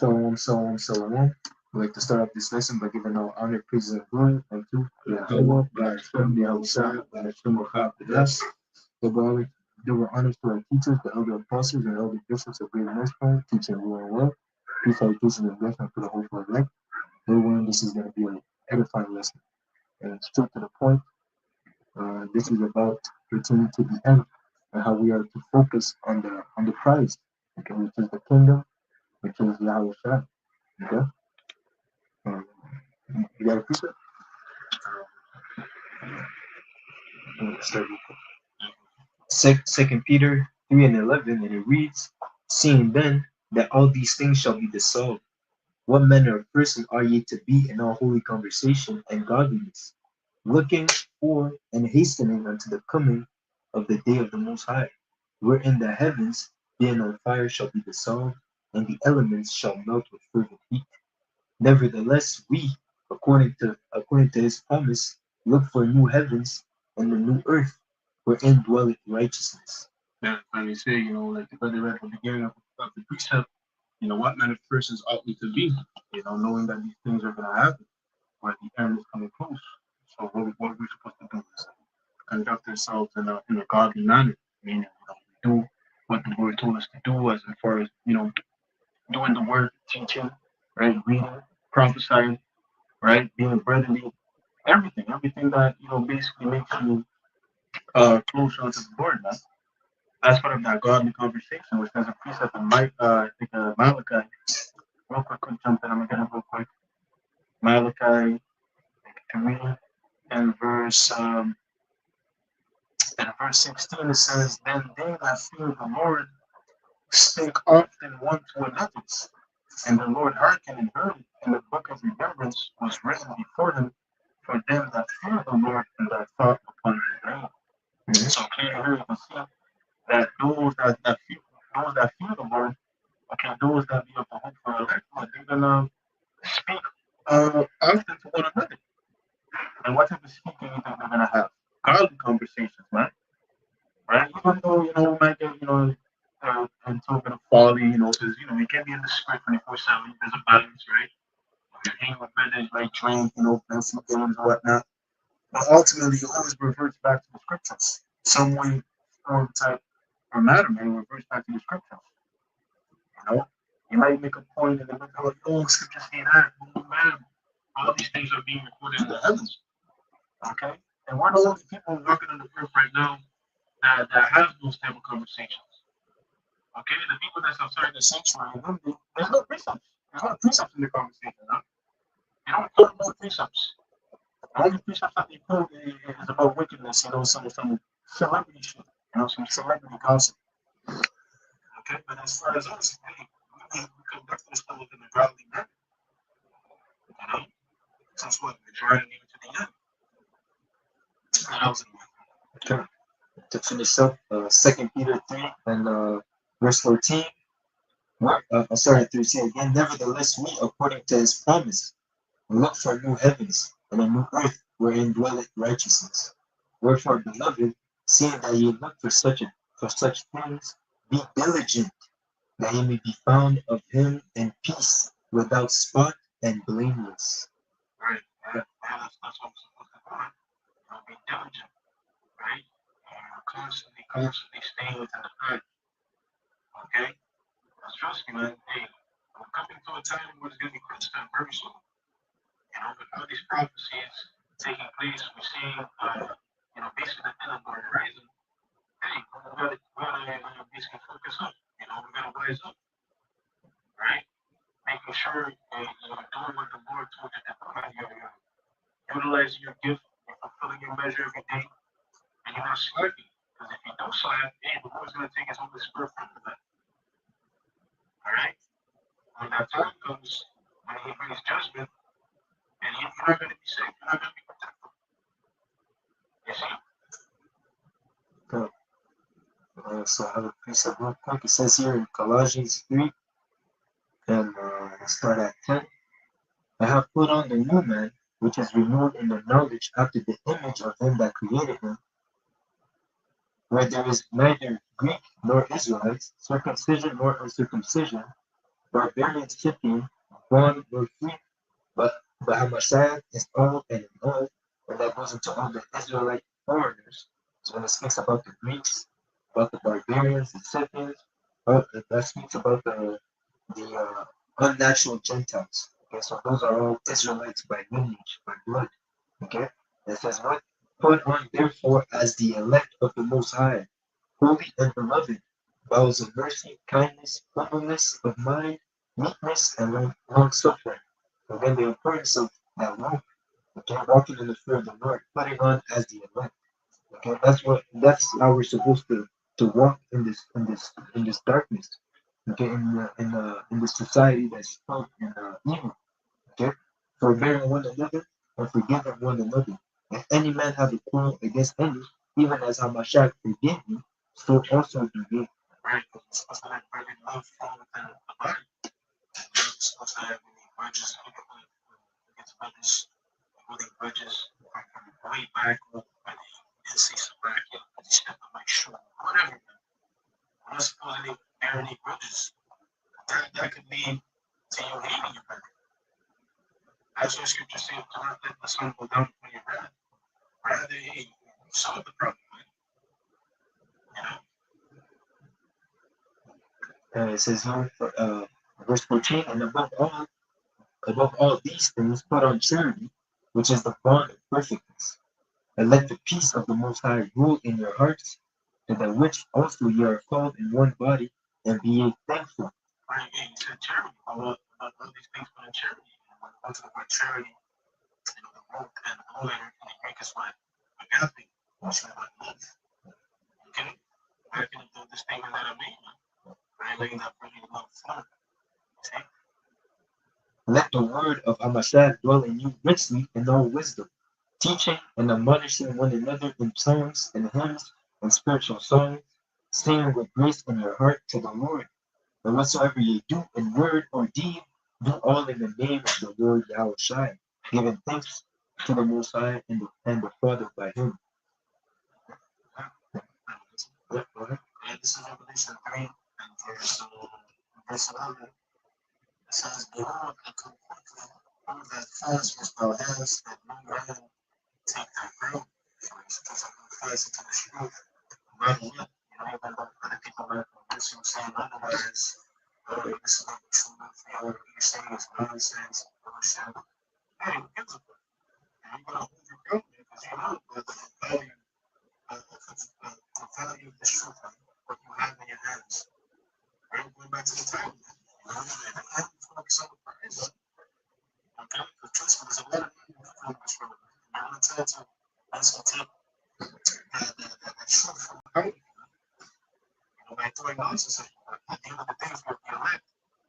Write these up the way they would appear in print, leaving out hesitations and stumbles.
Shalom. We'd like to start off this lesson by giving our honor, praises, and glory unto Yahweh, Ba'ashem, Yahushua, Ba'ashem, Wachapadas. We'll do our honors to our teachers, the elder apostles, and elder bishops of Great Millstone, teaching rule and well. Peace, salutation, and blessing for the whole of our life. Everyone, this is going to be an edifying lesson. And straight to the point, this is about pertaining to the end and how we are to focus on the prize, okay, which is the kingdom, which is Yahushua. Okay? Um, you got a precept? Start. Second Peter 3:11, and it reads, "Seeing then that all these things shall be dissolved, what manner of person are ye to be in all holy conversation and godliness, looking for and hastening unto the coming of the day of the Most High, wherein the heavens, being on fire, shall be dissolved, and the elements shall melt with fervent heat. Nevertheless, we, according to his promise, look for new heavens and the new earth, wherein dwelleth righteousness." Yeah, and they say, like the brother read at the beginning of the precept, what manner of persons ought we to be, knowing that these things are going to happen, or the end is coming close. So what are we supposed to do is conduct ourselves in a godly manner, meaning, we do what the Lord told us to do as far as, doing the word, teaching, right, reading, prophesying, right, being brotherly, everything that, basically makes you closer to the Lord, man. As part of that godly conversation, which there's a precept in Malachi. Real quick jump in. I'm gonna get it real quick. Malachi 3 and verse 16 it says, "Then they that fear the Lord spake often one to another, and the Lord hearkened and heard, and the book of remembrance was written before him for them that fear the Lord and that thought upon his name." So clearly here you can see that those that fear the Lord, okay, those that be of the hope for elect, they're gonna speak often to one another. And what type of speaking you think they're gonna have? Godly conversations, man. Right? Even though, we might get, into a bit of folly, because, you can't be in the spirit 24/7. There's a balance, right? You're hanging with brothers, right? Drink, playing some games and whatnot. But ultimately, it always reverts back to the scriptures. Some way, form, type, or matter, man, it reverts back to the scriptures. You might make a point and then look how, scripture say that. Oh, man, all these things are being recorded in the heavens. Okay? And we're the only people working on the earth right now that have those type of conversations. Okay? The people that's outside the sanctuary, there's no precepts. There's no precepts in the conversation, huh? They don't put no precepts. The only precepts that they put is about wickedness, some celebrity shit, some celebrity gossip. Okay? But as far as us, hey, we conduct ourselves in a godly manner. Since what? We're trying to the end. Okay. To finish up, 2 Peter 3 and verse 14. 13 again. "Nevertheless, we, according to his promise, look for new heavens and a new earth wherein dwelleth righteousness. Wherefore, beloved, seeing that ye look for such things, be diligent, that ye may be found of him in peace, without spot and blameless." Right. That's what I'm supposed to do. Be diligent, right? Constantly staying within the path. Okay? Because trust me, man, hey, we're coming to a time where it's going to be crunch time very soon. With all these prophecies taking place, we're seeing, basically the end of the horizon. Hey, we gotta basically focus up. We gotta wise up, right? Making sure you're doing what the Lord told you to do, man. You're utilizing your gift, you're fulfilling your measure every day, and you're not slacking. Because if you don't slack, hey, the Lord's gonna take his Holy Spirit from you, man. All right? When that time comes, when he brings judgment, and you're not going to be safe, you're not going to be protected. You see? So I have a precept real quick. It says here in Colossians 3, and let's start at 10. "I have put on the new man, which is renewed in the knowledge after the image of him that created him, where there is neither Greek nor Israelite, circumcision nor uncircumcision, barbarian Scythian, bond or free, but Hamashiach is all and in all, and that goes into all the Israelite foreigners. So when it speaks about the Greeks, about the barbarians, the Scythians, that speaks about the unnatural Gentiles. Okay, so those are all Israelites by lineage, by blood. Okay, it says what? Put on therefore as the elect of the Most High, holy and beloved, bowels of mercy, kindness, humbleness of mind, meekness, and long suffering. Again, the importance of that walk, okay, walking in the fear of the Lord, putting on as the elect. Okay, that's how we're supposed to walk in this darkness. Okay, in the society that's full in evil. Okay, forbearing one another and forgiving one another. If any man have a quarrel against any, even as Hamashiach forgave you, so also do ye. Right? Because it's supposed to have perfect love from within the body. And you're supposed to have any grudges against others, holding grudges from way back when you didn't see some back, you just have to make sure, whatever, man. I'm not supposed to bear any grudges. That could lead to you hating your brother. That's what scripture says, do not let the sun go down when you're bad. Rather, hey, solve the problem, man. You know? It says here, verse 14, and above all these things, put on charity, which is the bond of perfectness. And let the peace of the Most High rule in your hearts, to the which also ye are called in one body, and be ye thankful. Right, yeah, you said charity. All these things put in charity. And when it comes to the word charity, you know, the root and all that in the Greek is what? Agape, which is what love. Okay? Back in the statement that I made, man. Right, letting that bringing love flow. See? Let the word of Hamashiach dwell in you richly in all wisdom, teaching and admonishing one another in psalms and hymns and spiritual songs, singing with grace in your heart to the Lord. And whatsoever ye do in word or deed, do all in the name of the Lord Yahushua, giving thanks to the Most High and the Father by Him. Yep, go ahead. And this is Revelation 3 and verse 11. It says, behold, I come quickly, all that fast which thou hast, that no man take thy ground. For it's because I'm fast into the truth. No matter what, you know, even though other people might convince you saying otherwise, this is not the truth, you know, what you're saying is nonsense, bullshit. Hey, who gives a fuck? And you're gonna hold your ground because you know that the value of this truth, man, what you have in your hands. Right? Going back to the title, man. You know, and I have to focus on the prize, okay? Because trust me, there's a lot of people in this world, man. And they're gonna try to basically take that truth from out of you, you know, by throwing nonsense at you. But at the end of the day, if you're elect,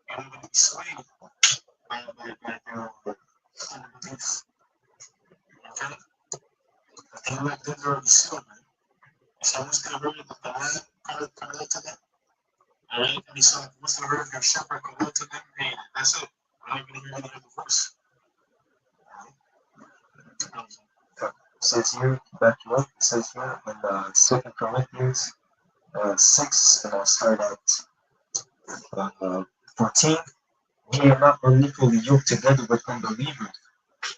you're not gonna be swayed by their beliefs. Okay? The elect is already sealed, man. So what's the word of the Lord come out to them? Alright, and he said, what's the word of your shepherd come out to them? Hey, that's it. I'm not gonna hear any other voice. It says here, back you up, it says here in 2 Corinthians 6, and I'll start at 14. Ye are not unequally yoked together with unbelievers.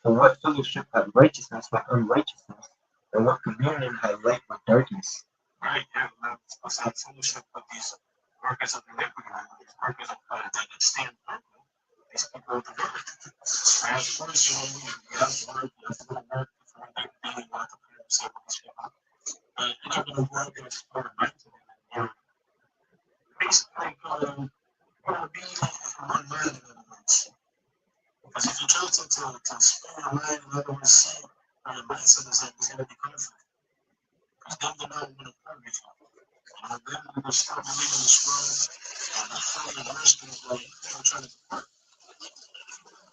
For what fellowship had righteousness with unrighteousness? And what communion had light with darkness? Right, yeah, let's have fellowship with these workers of iniquity, these workers of that stand firm, these people of the word. I have first, you have the word, you have to go to work before they really want to put themselves with these people. You're not going to work and explore the mind to them. You're basically going to be in one mind, in other words. Because if you try to spare your mind, in other words, see where your mindset is at, it's going to be conflict. Because then they're not going to work with you. And then we will start believing in this world, and the family immersed in like, trying to depart.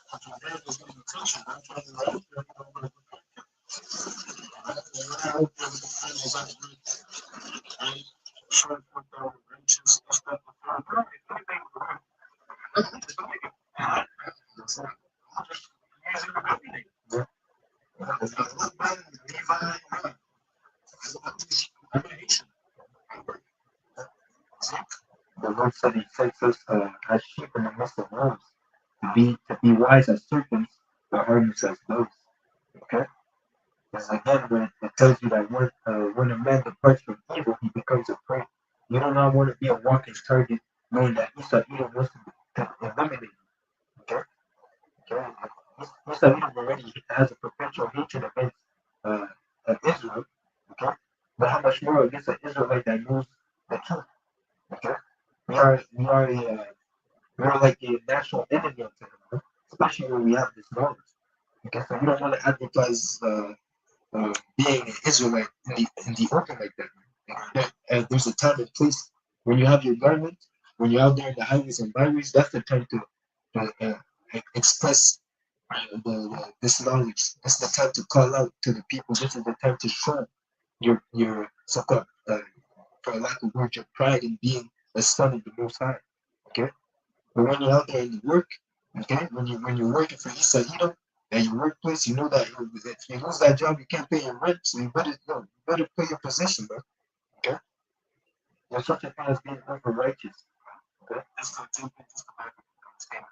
But your dad is getting attention, I'm trying to help you, I'm going to depart. I hope that the families out there, right? Short for the righteous, stuff like that. Anything with the word. Just don't make it. That's it. Use it for everything. Look back, Levi, The Lord said He sets us as sheep in the midst of wolves, to be wise as serpents, but harmless as doves. Okay? Because again, when it tells you that when a man departs from evil, he becomes a prey. You do not want to be a walking target, knowing that Esau Edom wants to eliminate you. Okay? Okay? Esau Edom already has a perpetual hatred against uh, Israel. Okay? But how much more against an Israelite that knows the truth? Okay? We are like a national enemy of them, especially when we have this knowledge. Okay? So we don't want to advertise being an Israelite in the open like that. And there's a time and place when you have your garment, when you're out there in the highways and byways, that's the time to express this knowledge. This is the time to call out to the people. This is the time to show your so-called, for lack of word, your pride in being a son of the Most High. Okay, but when you're out there in the work, okay, when you're working for Esau Edom at your workplace, you know that if you lose that job, you can't pay your rent, so you better pay your position, bro. Okay, there's such a thing as being over righteous. Okay, Let's go to this statement.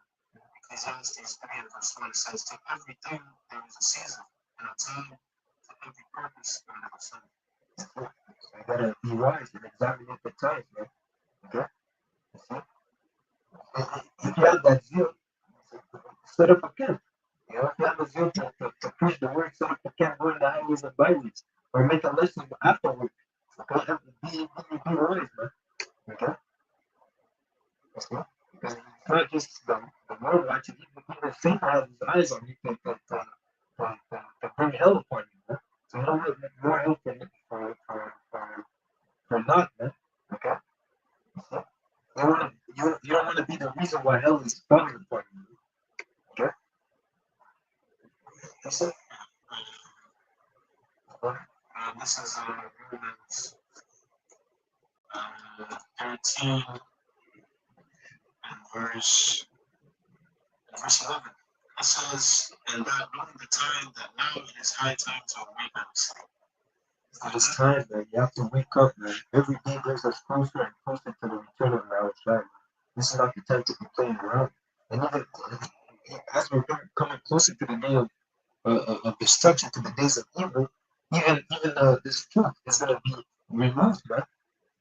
Ecclesiastes 3 and verse 1 says, "To everything there is a season and a time to every purpose under the sun." that's it. So you gotta be wise and examine the times, man. Okay, that's it. If you have that zeal, set up a camp. You know, if you have a zeal to preach the word, set up a camp, go in the highways and byways, or make a lesson afterward. Okay, be wise, man. Okay, that's it. Because it's not just the Lord watching, even Satan has his eyes on you to bring hell upon you, man. So you don't want more hell for not, man. Okay, that's it. You don't want to be the reason why hell is falling upon you. Okay, that's it. This is Romans 13 and verse 11. It says, "And that knowing the time, that now it is high time to awake out of sleep." It is time, man. You have to wake up, man. Every day brings us closer and closer to the return of our Child. This is not the time to be playing around. And even as we're coming closer to the day of destruction, to the days of evil, even this truth is gonna be removed, man.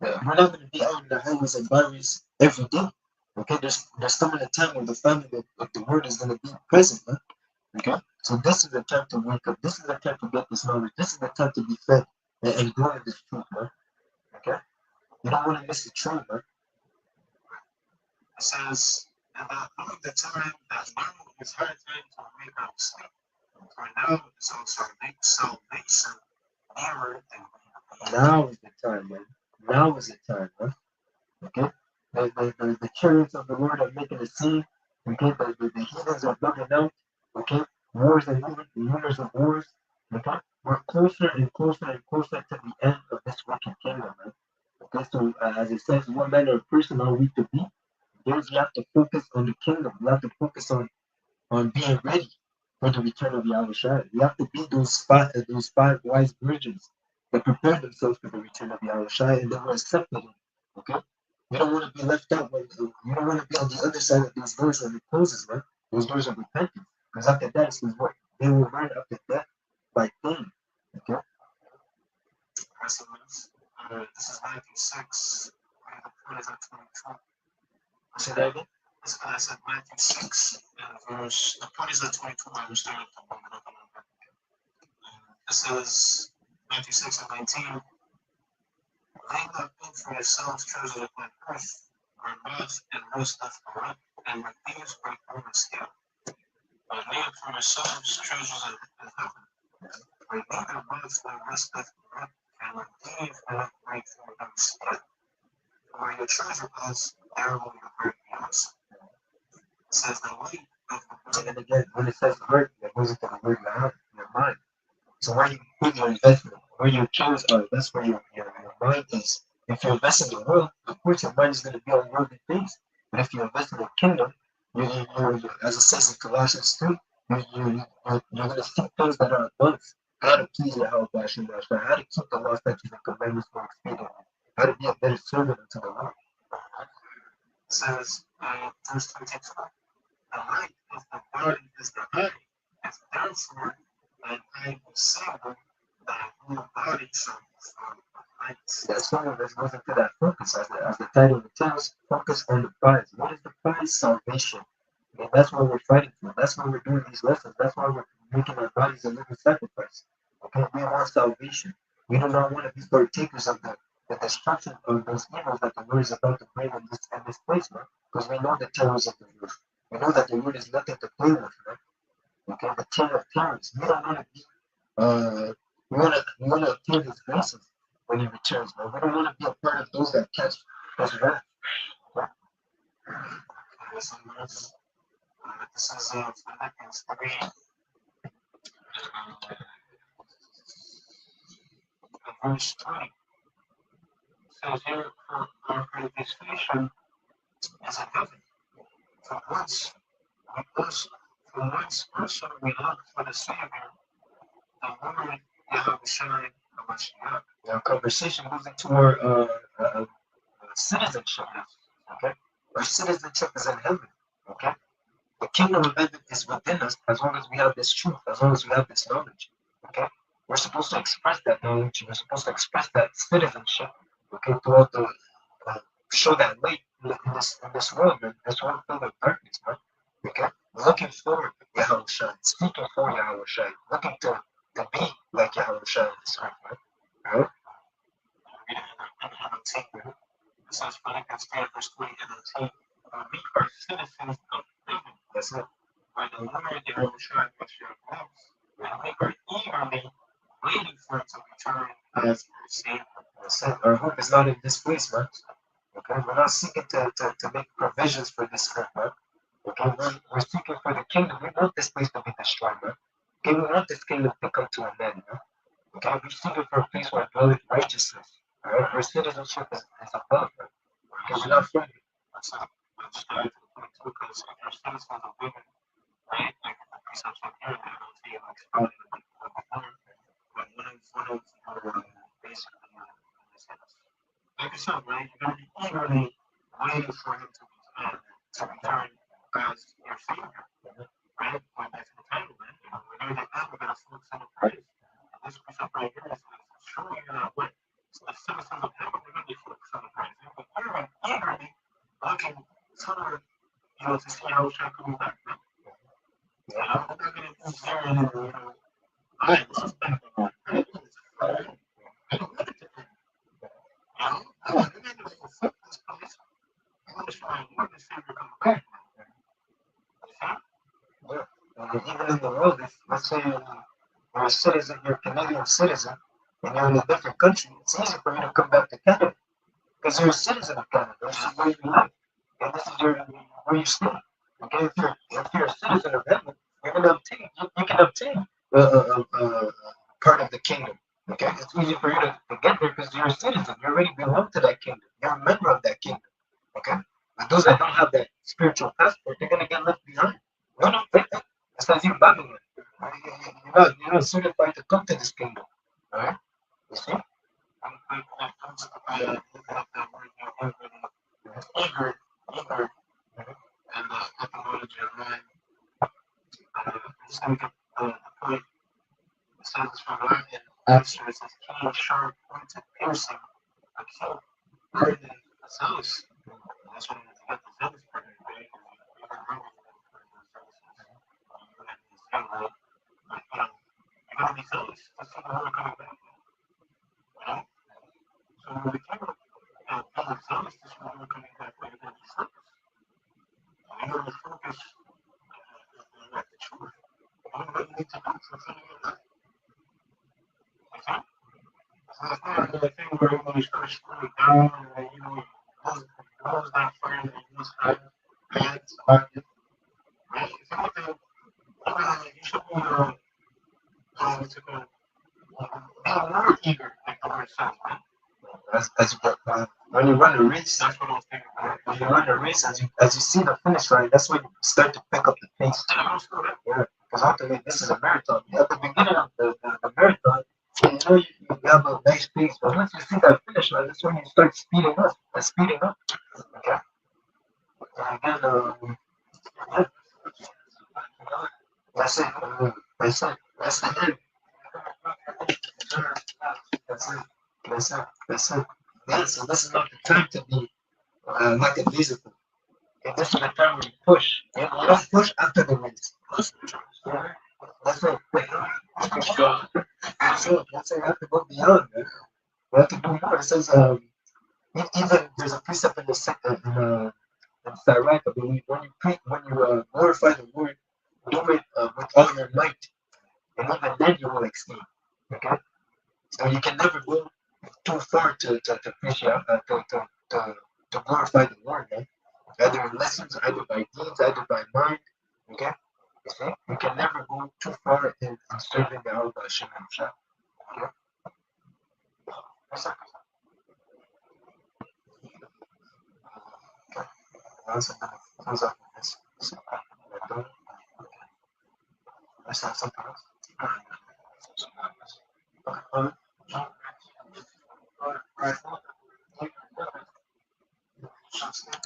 We're not gonna be out in the highways and byways every day. Okay, there's coming a time when the family of the word is gonna be present, man. Okay, so this is the time to wake up. This is the time to get this knowledge. This is the time to be fed and grow in this truth, man. Okay, you don't want to miss the truth, man. It says, "And that knowing the time, that now it is high time to awake out of sleep. For now is also salvation nearer than we Now is the time, man. Now is the time, man. Okay, the chariots of the Lord are making a scene. Okay, the heathens are bugging out. Okay, wars and rumors of wars. Okay, we're closer and closer and closer to the end of this wicked kingdom, man. Okay, so as it says, what manner of person are we to be? Those you have to focus on the kingdom. You have to focus on being ready for the return of Yahushua. You have to be those five wise virgins that prepared themselves for the return of Yahushua and they were accepted. Okay, you don't want to be left out. You don't want to be on the other side of those doors when it closes, man. Those doors of repentance. Because after that, it's what they will run after death by pain. Okay, This is Matthew 6, and the point is at 22. say that again. I said Matthew 6, and verse, the point is at 22, I was starting to bump it up a little bit. It says, Matthew 6 and 19, "Lay not up for yourselves treasure upon earth, where moth and rust doth corrupt, and where thieves break through and steal. But lay up for yourselves treasures in heaven, where neither moth nor rust doth corrupt, and where thieves do not break through and steal. For where your treasure is, there will your heart be also." It says, "The light of the world." And again, when it says heart, it goes into the word your mind. So where you put your investment, where your choice are, that's where your mind is. If you invest in the world, of course your mind is going to be on worldly things. But if you invest in the kingdom, as it says in Colossians 2, you're going to seek things that are above. How to please your help, how to keep the law, statutes, and commandments more expediently. How to be a better servant unto the Lord. says, verse 22, the light of the body is the eye, and therefore thine eye will save thy whole body shall be full of light. That's why there's nothing to that focus, as the title tells, focus on the prize. What is the prize? Salvation. And that's what we're fighting for. That's why we're doing these lessons. That's why we're making our bodies a living sacrifice. Okay, we want salvation. We do not want to be partakers of the destruction of those evils that the Lord is about to bring in this place, man. Because we know the terrors of the Lord. We know that the Lord is nothing to play with, man. Okay, the king of terrors. We don't want to be we want to obtain his graces when he returns, man. We don't want to be a part of those that catch his wrath. This is Philippians 3, verse 20. Says here, for our participation is in heaven. From whence also we look for the Savior, the Lord Yahushua HaMashiach. Now, conversation moving toward citizenship. Okay, our citizenship is in heaven. Okay, the kingdom of heaven is within us as long as we have this truth, as long as we have this knowledge. Okay, we're supposed to express that knowledge. We're supposed to express that citizenship. Okay, throughout the show that light in this world, man. This world filled with darkness, man. Okay, looking for Yahushua, speaking for Yahushua, looking to be like Yahushua in this earth, man. All right. It says Philippians 3, verse 20 and 19. We are citizens of heaven. That's it. Where the Lord Yahushua HaMashiach lives. And we are eagerly waiting for it to return as our Savior. That's it. Our hope is not in this place, man. Okay, we're not seeking to make provisions for this earth, man. Okay, we're seeking for the kingdom. We want this place to be destroyed, man. Okay, we want this kingdom to come to an end, man. Okay, we're seeking for a place where dwelleth righteousness. All right, our citizenship is above, man. Okay, we're not from it. That's it. Let's try to the point too, because if you're citizens of women, right, like the precepts of here, I don't see like spouting a bit more. But one of basically, like I said, right, you're going to be eagerly waiting for him to return as your Savior, right? When that's the title, man. You know, when you're the end, we're going to focus on the praise. And this precept right here is showing you that way. So the citizens of heaven, they're going to be focused on the praise. But you're eagerly looking for, to see how Shaq coming back, man. You know, I'm not going to be there and, I love back on my I don't want it to end. You know, I want to fulfill this place. I want to find more than Savior come back. Even in the world, if let's say you're a citizen, you're a Canadian citizen, and you're in a different country, it's easy for you to come back to Canada because you're a citizen of Canada. This is where you live, and this is where you stay. Okay, if you're a citizen of heaven, you're gonna obtain. You can obtain part of the kingdom. Okay, it's easy for you to get there because you're a citizen. You already belong to that kingdom. You're a member of that kingdom. Okay, but those that don't have that spiritual passport, they're gonna get left behind. No, it's as you Babylon. You're not certified to come to this kingdom. All right, you see? I'm just looking up that word, eager, and etymology of mind. I'm just going to get the point. It says it's from Latin. Answer it says keen, sharp, pointed, piercing, a keen, hardened, a zealous. That's when you get the zealous part of it, right? You don't remember you're going to be zealous to see the Lord coming back. You know? So when we become zealous to see the Lord coming back, we're going to be focused. You're going to be focused on the truth. What do you need to do for filling your life? Okay? So it's not another thing where you start scrolling down and you lose that fire that you lose higher. Right? If anything, you should be more eager, like the word says, man. When you run a race, That's what I was thinking about. when you run a race, as you see the finish line, that's when you start to pick up the pace. Yeah, because ultimately this is a marathon. At the beginning of the marathon, you have a nice pace, but once you see that finish line, that's when you start speeding up. Okay. again, yeah, that's it. That's it. That's the end. That's it. That's it. That's it. Yeah, so this is not the time to be lackadaisical. Okay, this is the time where you push. You don't push after the race. Yeah, that's it. That's it. That's it. You have to go beyond. Man. You have to do more. It says, even there's a precept in the second in Sirach, I believe, when you glorify the Lord, do it with all your might, and even then you will exceed. Okay, so you can never go too far to appreciate to glorify the Lord, man. Either in lessons, either by deeds, either by mind. Okay, you see, you can never go too far in serving the Allah Hashem Himself. Okay, that's it. That's it. That's not something else. Right. That's it.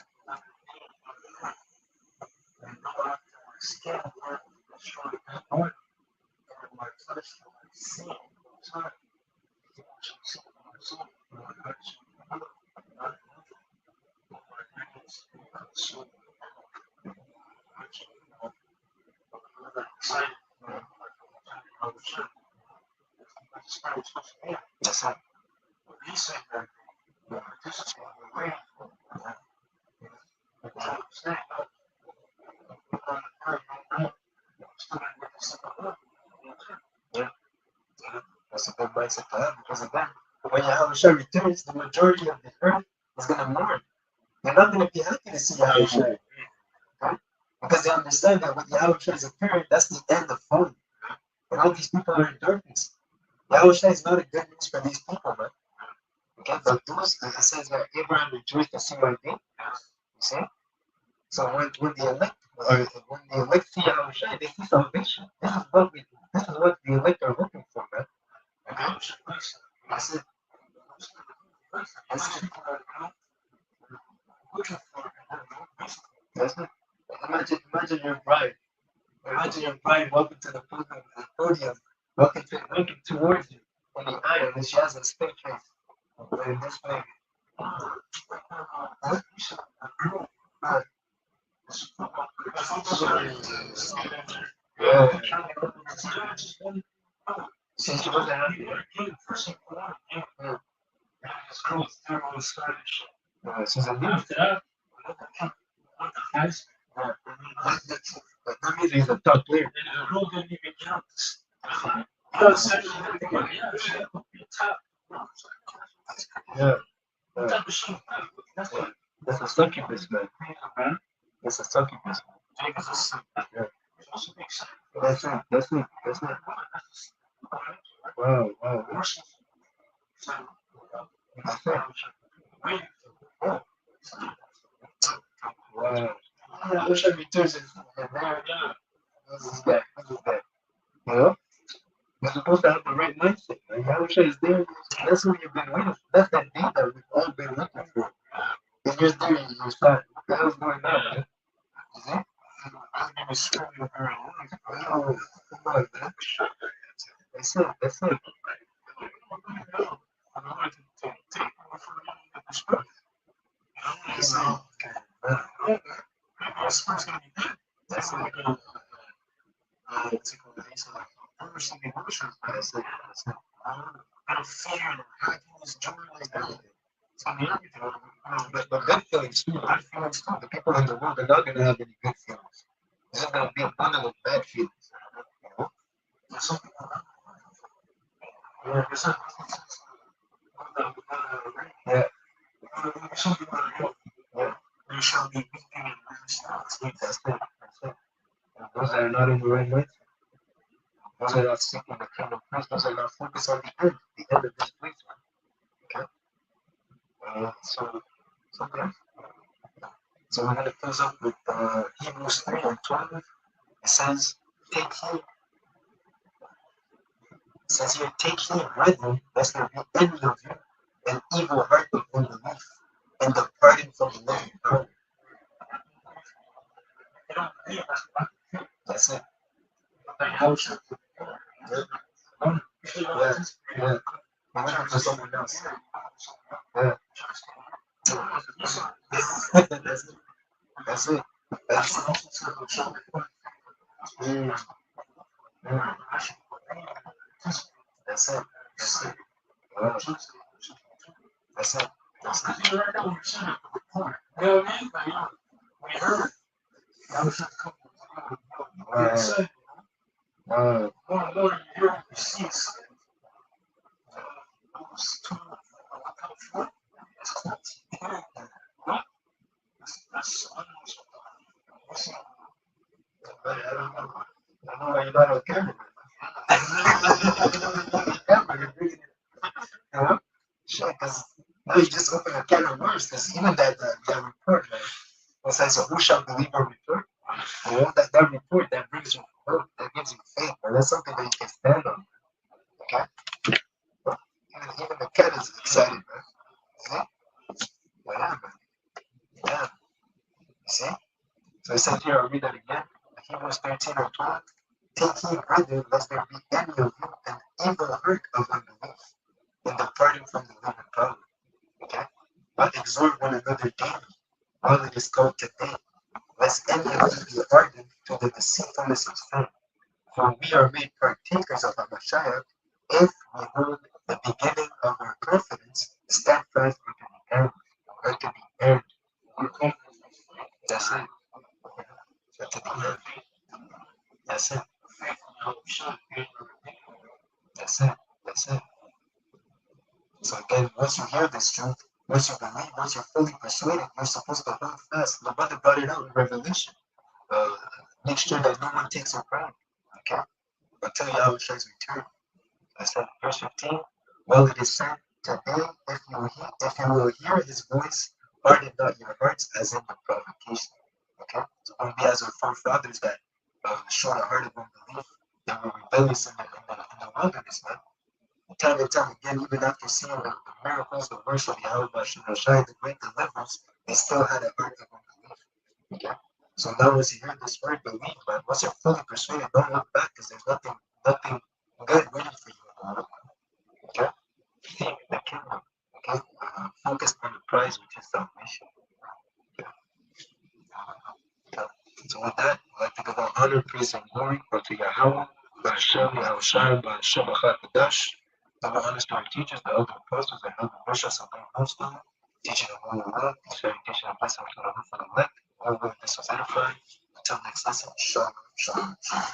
Yeah, that's a good mindset to have because again, when Yahushua returns, the majority of the earth is gonna mourn. They're not gonna be happy to see Yahushua. Okay? Because they understand that with Yahushua's appearance, that's the end of fun. And all these people are in darkness. Yahushua is not a good news for these people, man. Okay, but those, it says that Abraham rejoiced to see my day. You see? So when the elect, or when the elect see Yahushua, they see salvation. This is what the elect are looking for, man. Okay? That's it. That's it. That's it. Imagine your bride. Imagine your bride walking to the podium, walking towards you in the aisle, and she has a stick face. Like this way. Huh? Yeah. Since she wasn't happy. Yeah. She's a new. That means he's a top player. Yeah. That's a succubus, man. That's a succubus. Yeah. That's it. That's it. That's it. Wow. Wow. That's it. Yeah. Wow. I wish I returns in there. This is bad. This is bad. You know? You're supposed to have the right mindset, man. Yahusha is there. That's what you've been waiting for. That's that day that we've all been looking for. And you're there and you're sad. What the hell's going on, man? You see? Oh, come on, man. That's it. That's it. That's it. That's it. That's it. But good feelings too. Good feelings too. The people in the world are not gonna have any good feelings. There's gonna be a bundle of bad feelings. You know? Yeah. Yeah. Yeah. That's it. That's it. And those that are not in the right mindset, those are not seeking the kingdom first, those are not focused on the end of this place, man. Okay? So yeah. So we're gonna close up with Hebrews 3 and 12. It says, take heed. It says here, take heed, brethren, lest there be envy of you, an evil heart of unbelief, and departing from the living God. time for someone else. Yeah. That's it. That's it. That's it. Mm, mm. That's it. That's it. Wow. That's it. That's it. Wow. Wow. I don't know. I don't know why you're not on camera. Camera, you're bringing it. You know? Sure, because now you just open a can of worms. Because even that report, man, it says, "Who shall believe our report?" You know that report that brings you hope, that gives you faith, man. That's something that you can stand on. Okay, even the cat is excited, man. See? Yeah, man. Yeah. You see? So it says here, I'll read that again. Hebrews 13 or 12. Take heed, brethren, lest there be any of you an evil work of unbelief in departing from the living power. Okay? But exhort one another daily, while it is called today, lest any of you be hardened to the deceitfulness of sin. For we are made partakers of our Messiah if we hold the beginning of our confidence steadfast unto the end. Unto the end. That's it. Unto the end. That's it. That's it. That's it. So again, once you hear this truth, once you believe, once you're fully persuaded, you're supposed to hold fast. The brother brought it out in Revelation. Uh, Make sure that no one takes your crown. Okay? Until Yahweh's return. I said, verse 15. Well, it is said, today, if you will hear his voice, harden not your hearts as in the provocation. Okay? So don't be as our forefathers that showed a heart of unbelief. They were rebellious in the wilderness, man. Time and time again, even after seeing the miracles, the worship of Yahweh, Shai, the great deliverance, they still had a heart of unbelief. Okay? So now as you hear this word, believe, man. Once you're fully persuaded, don't look back because there's nothing good waiting for you in the world. Okay? Seek the kingdom. Okay? Focus on the prize, which is salvation. Okay? So with that, I'd like to give all honor, praise, and glory unto Yahweh, Ba'ashem, Yahushua, Ba'ashem, Achad, double honors to our teachers, the elder apostles, and elder bishops of our hostel, teaching the word of love, teaching and blessing to the elect. All of this was edifying. Until next lesson, shalom, shalom, shalom.